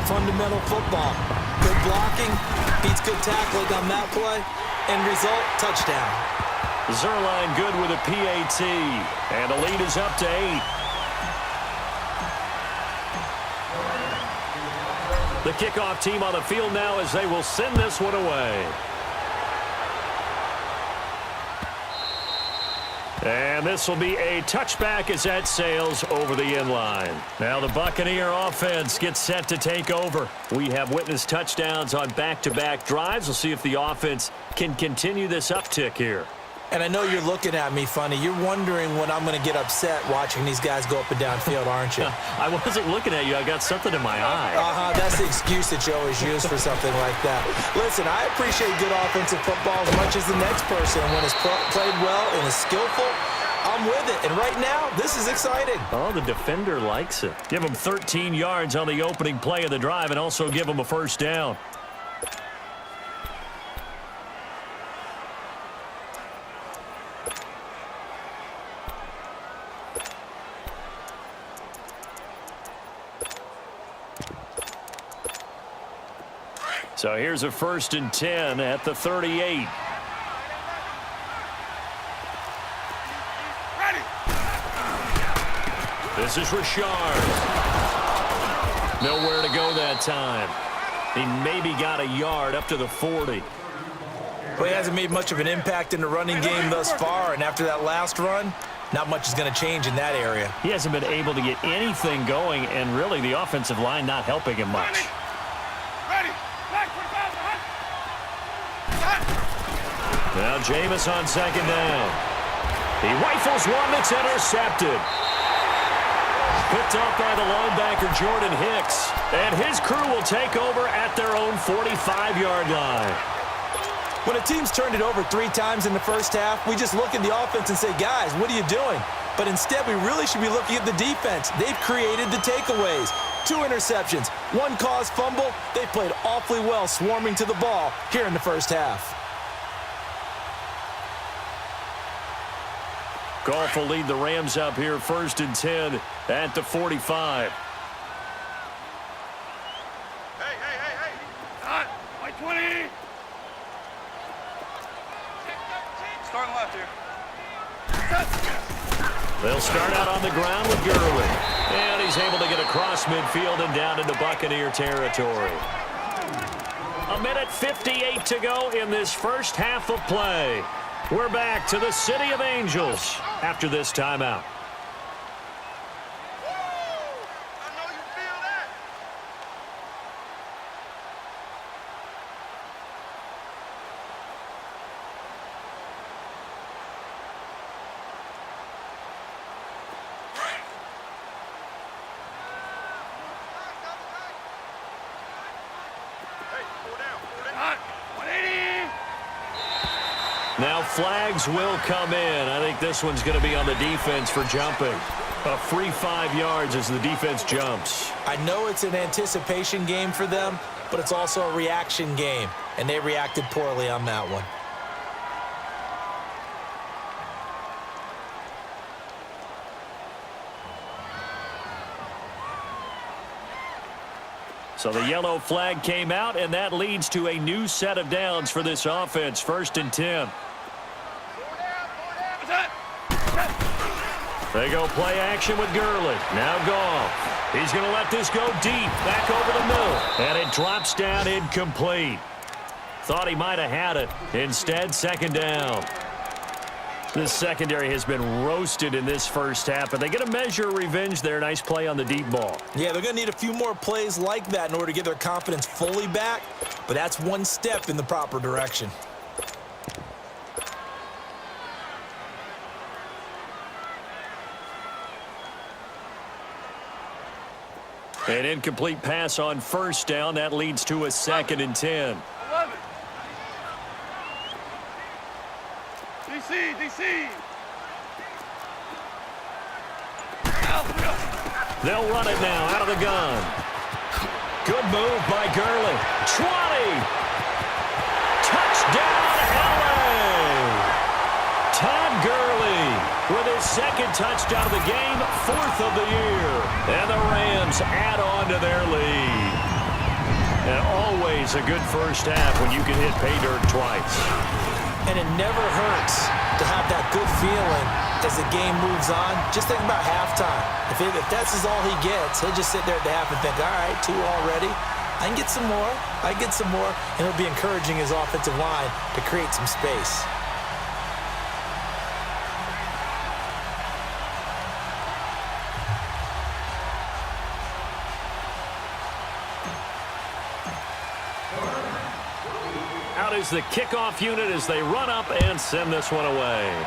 fundamental football. Good blocking, beats good tackling on that play. End result, touchdown. Zerline good with a PAT. And the lead is up to 8. The kickoff team on the field now as they will send this one away. And this will be a touchback as that sails over the end line. Now the Buccaneer offense gets set to take over. We have witnessed touchdowns on back-to-back drives. We'll see if the offense can continue this uptick here. And I know you're looking at me funny. You're wondering when I'm going to get upset watching these guys go up and down field, aren't you? I wasn't looking at you. I got something in my eye. That's the excuse that you always use for something like that. Listen, I appreciate good offensive football as much as the next person. When it's played well and is skillful, I'm with it. And right now, this is exciting. Oh, the defender likes it. Give him 13 yards on the opening play of the drive and also give him a first down. So here's a 1st and 10 at the 38. This is Richard. Nowhere to go that time. He maybe got a yard up to the 40. Well, he hasn't made much of an impact in the running game thus far, and after that last run, not much is going to change in that area. He hasn't been able to get anything going, and really the offensive line not helping him much. Now Jameis on 2nd down. He rifles one that's intercepted. Picked off by the linebacker Jordan Hicks. And his crew will take over at their own 45-yard line. When a team's turned it over 3 times in the first half, we just look at the offense and say, guys, what are you doing? But instead, we really should be looking at the defense. They've created the takeaways. 2 interceptions, 1 caused fumble. They played awfully well swarming to the ball here in the first half. Goff will lead the Rams up here 1st and 10 at the 45. Hey. Hot. White 20. Starting left here. They'll start out on the ground with Gurley. And he's able to get across midfield and down into Buccaneer territory. 1:58 to go in this first half of play. We're back to the City of Angels after this timeout. Now flags will come in. I think this one's going to be on the defense for jumping. A free 5 yards as the defense jumps. I know it's an anticipation game for them, but it's also a reaction game, and they reacted poorly on that one. So the yellow flag came out, and that leads to a new set of downs for this offense. 1st and 10. They go play action with Gurley. Now Goff. He's going to let this go deep, back over the middle. And it drops down incomplete. Thought he might have had it. Instead, 2nd down. This secondary has been roasted in this first half, but they get a measure of revenge there. Nice play on the deep ball. Yeah, they're going to need a few more plays like that in order to get their confidence fully back, but that's one step in the proper direction. An incomplete pass on 1st down. That leads to a 2nd and 10. DC. They'll run it now out of the gun. Good move by Gurley. 20. Touchdown, LA. Todd Gurley with his 2nd touchdown of the game, 4th of the year. And the Rams add on to their lead. And always a good first half when you can hit pay dirt twice. And it never hurts to have that good feeling as the game moves on. Just think about halftime. If that's all he gets, he'll just sit there at the half and think, all right, 2 already. I can get some more. I can get some more. And he'll be encouraging his offensive line to create some space. Out is the kickoff unit as they run up and send this one away.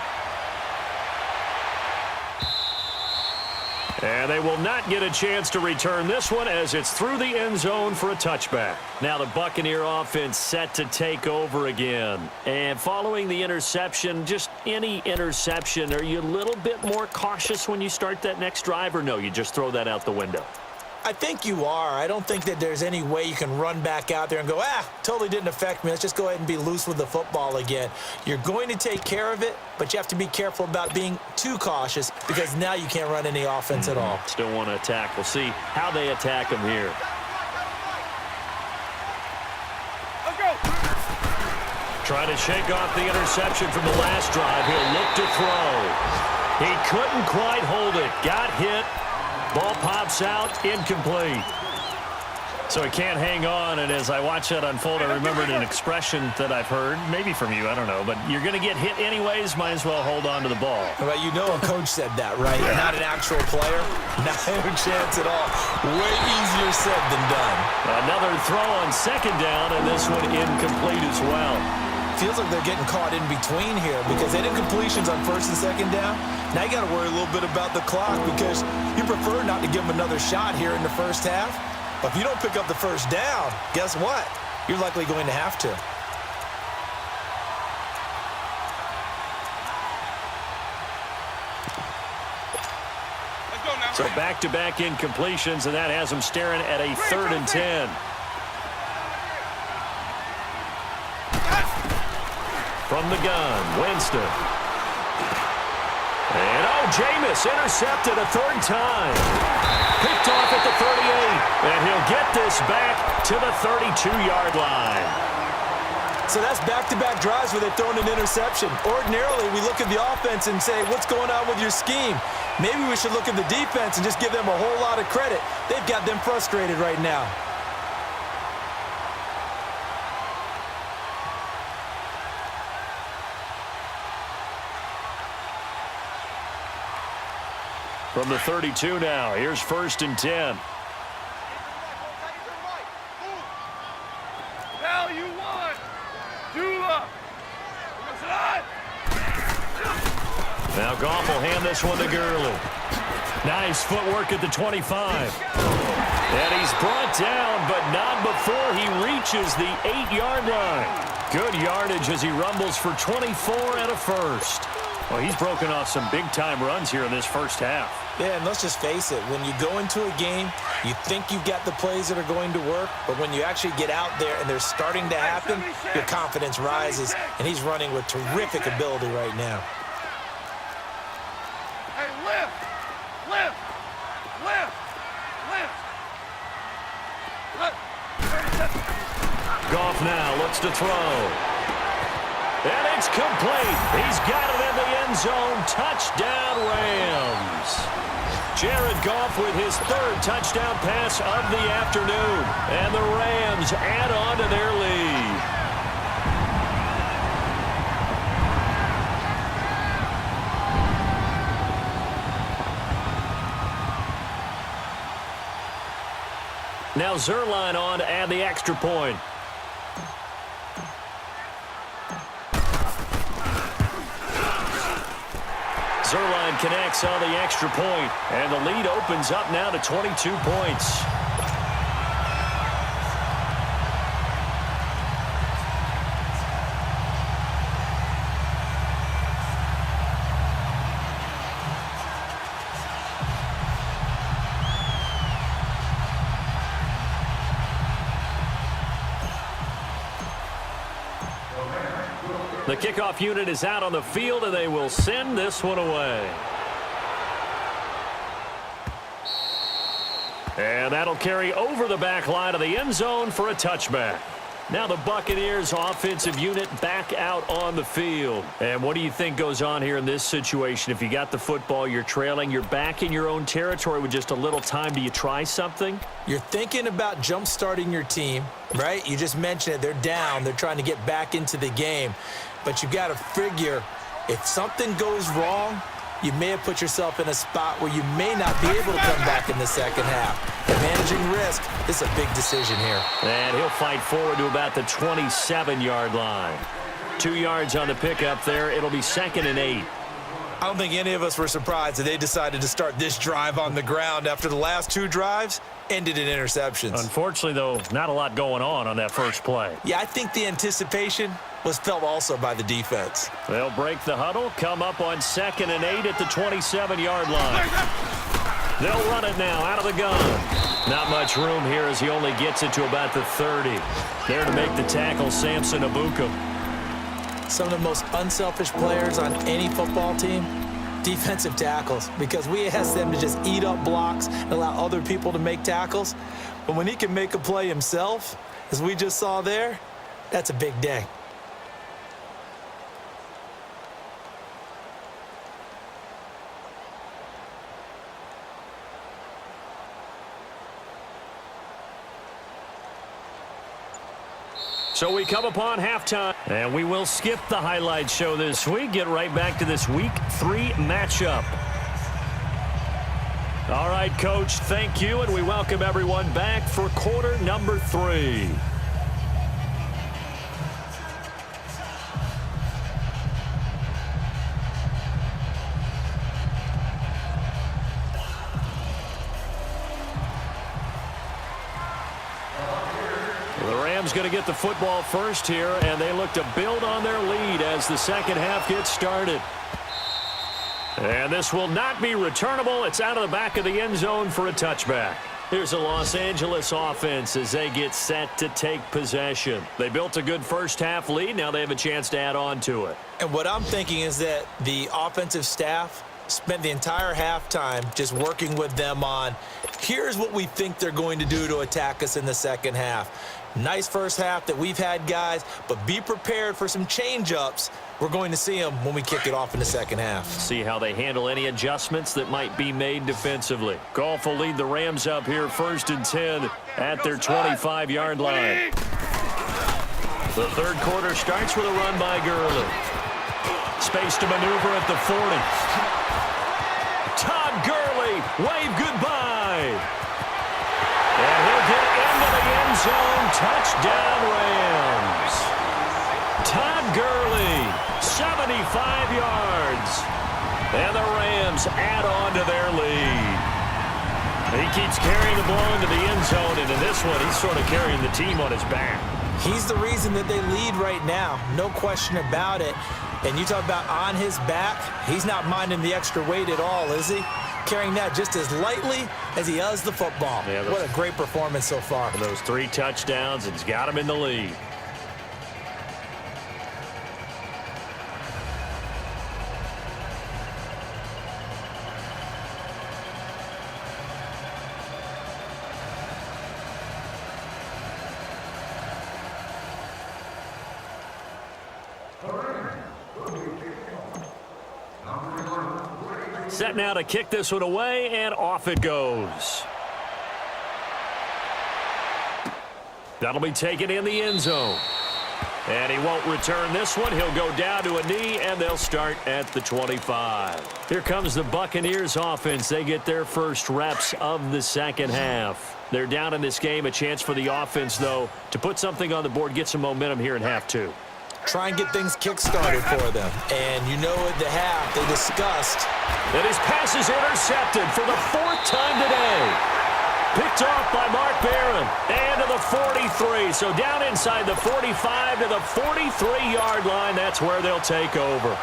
And they will not get a chance to return this one as it's through the end zone for a touchback. Now the Buccaneer offense set to take over again. And following the interception, just any interception, are you a little bit more cautious when you start that next drive, or no, you just throw that out the window? I think you are. I don't think that there's any way you can run back out there and go, totally didn't affect me. Let's just go ahead and be loose with the football again. You're going to take care of it, but you have to be careful about being too cautious because now you can't run any offense at all. Still want to attack. We'll see how they attack him here. Let's go. Trying to shake off the interception from the last drive. He'll look to throw. He couldn't quite hold it. Got hit. Ball pops out, incomplete. So he can't hang on, and as I watch that unfold, I remembered an expression that I've heard, maybe from you, I don't know, but you're going to get hit anyways, might as well hold on to the ball. Well, you know a coach said that, right? Yeah. Not an actual player. Not a chance at all. Way easier said than done. Another throw on second down, and this one incomplete as well. Feels like they're getting caught in between here because they did completions on first and second down. Now you got to worry a little bit about the clock because you prefer not to give them another shot here in the first half. But if you don't pick up the first down, guess what? You're likely going to have to. Let's go now. So back-to-back incompletions, and that has them staring at a 3rd and 10. From the gun, Winston. And, Jameis intercepted a 3rd time. Picked off at the 38, and he'll get this back to the 32-yard line. So that's back-to-back drives where they've thrown an interception. Ordinarily, we look at the offense and say, what's going on with your scheme? Maybe we should look at the defense and just give them a whole lot of credit. They've got them frustrated right now. From the 32 now, here's 1st and 10. Hell, you won. Dula. Now Goff will hand this one to Gurley. Nice footwork at the 25. And he's brought down, but not before he reaches the 8-yard line. Good yardage as he rumbles for 24 and a first. Well, he's broken off some big-time runs here in this first half. Yeah, and let's just face it. When you go into a game, you think you've got the plays that are going to work, but when you actually get out there and they're starting to happen, your confidence rises, and he's running with terrific ability right now. Hey, lift. Lift. Lift. Lift. Goff now looks to throw. And it's complete. He's got it in the end zone. Touchdown, Rams. Jared Goff with his 3rd touchdown pass of the afternoon. And the Rams add on to their lead. Now Zerline on to add the extra point. Zerline connects on the extra point, and the lead opens up now to 22 points. The kickoff unit is out on the field, and they will send this one away. And that'll carry over the back line of the end zone for a touchback. Now the Buccaneers offensive unit back out on the field. And what do you think goes on here in this situation? If you got the football, you're trailing, you're back in your own territory with just a little time. Do you try something? You're thinking about jump-starting your team, right? You just mentioned it. They're down. They're trying to get back into the game. But you've got to figure if something goes wrong, you may have put yourself in a spot where you may not be able to come back in the second half. Managing risk, this is a big decision here. And he'll fight forward to about the 27-yard line. 2 yards on the pickup there. It'll be 2nd and 8. I don't think any of us were surprised that they decided to start this drive on the ground after the last 2 drives ended in interceptions. Unfortunately, though, not a lot going on that first play. Yeah, I think the anticipation was felt also by the defense. They'll break the huddle, come up on 2nd and 8 at the 27-yard line. They'll run it now out of the gun. Not much room here as he only gets it to about the 30. There to make the tackle, Samson Abuka. Some of the most unselfish players on any football team, defensive tackles, because we ask them to just eat up blocks and allow other people to make tackles. But when he can make a play himself, as we just saw there, that's a big day. So we come upon halftime, and we will skip the highlight show this week. Get right back to this Week 3 matchup. All right, Coach, thank you, and we welcome everyone back for quarter number 3. Going to get the football first here, and they look to build on their lead as the second half gets started. And this will not be returnable. It's out of the back of the end zone for a touchback. Here's a Los Angeles offense as they get set to take possession. They built a good first half lead. Now they have a chance to add on to it. And what I'm thinking is that the offensive staff spent the entire halftime just working with them on, here's what we think they're going to do to attack us in the second half. Nice first half that we've had, guys, but be prepared for some change-ups. We're going to see them when we kick it off in the second half. See how they handle any adjustments that might be made defensively. Goff will lead the Rams up here 1st and 10 at their 25-yard line. The third quarter starts with a run by Gurley. Space to maneuver at the 40. Todd Gurley, wave goodbye. And he'll get into the end zone. Touchdown, Rams. Todd Gurley, 75 yards. And the Rams add on to their lead. He keeps carrying the ball into the end zone, and in this one, he's sort of carrying the team on his back. He's the reason that they lead right now, no question about it. And you talk about on his back, he's not minding the extra weight at all, is he? Carrying that just as lightly as he does the football. Yeah, what a great performance so far. Those 3 touchdowns, it's got him in the lead. Set now to kick this one away, and off it goes. That'll be taken in the end zone. And he won't return this one. He'll go down to a knee, and they'll start at the 25. Here comes the Buccaneers offense. They get their first reps of the second half. They're down in this game. A chance for the offense, though, to put something on the board, get some momentum here in half 2. Try and get things kick-started for them. And you know at the half, they discussed. And his pass is intercepted for the 4th time today. Picked off by Mark Barron. And to the 43. So down inside the 45 to the 43-yard line. That's where they'll take over.